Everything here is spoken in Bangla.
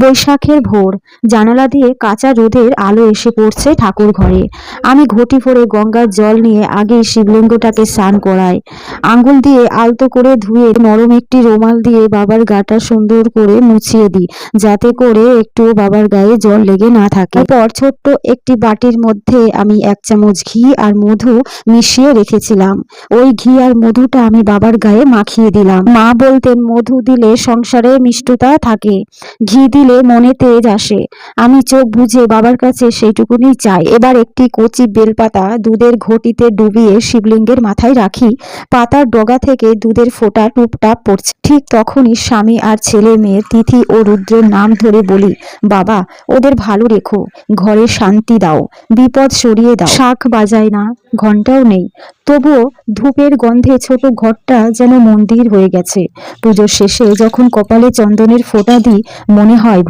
বৈশাখের ভোর, জানালা দিয়ে কাঁচা রোদের আলো এসে পড়ছে ঠাকুর ঘরে। আমি ঘটি ভরে গঙ্গার জল নিয়ে আগেই শিবলিঙ্গটাকে স্নান করাই। আঙ্গুল দিয়ে আলতো করে ধুয়ে নরম একটি রুমাল দিয়ে বাবার গাটা সুন্দর করে মুছিয়ে দিই, যাতে করে একটুও বাবার গায়ে জল লেগে না থাকে। তারপর ছোট্ট একটি বাটির মধ্যে আমি 1 চামচ ঘি আর মধু মিশিয়ে রেখেছিলাম। ওই ঘি আর মধুটা আমি বাবার গায়ে মাখিয়ে দিলাম। মা বলতেন মধু দিলে সংসারে মিষ্টতা থাকে, ঘি দিলে মনে তেজ আসে। আমি চোখ বুজে বাবার কাছে সেইটুকুনি চাই। এবার একটি কচি বেলপাতা দুধের ঘটিতে ডুবিয়ে শিবলিঙ্গের মাথায় রাখি। পাতার ডগা থেকে দুধের ফোঁটা টুপটাপ পড়ছে। ঠিক তখনই স্বামী আর ছেলে মেয়ে তিথি ও রুদ্রের নাম ধরে বলি, বাবা, ওদের ভালো রেখো, ঘরে শান্তি দাও, বিপদ সরিয়ে দাও। শাঁখ বাজায় না, ঘন্টাও নেই, তবুও ধূপের গন্ধে ছোট ঘরটা যেন মন্দির হয়ে গেছে। পুজোর শেষে যখন কপালে চন্দনের ফোঁটা দিই, মনে হয়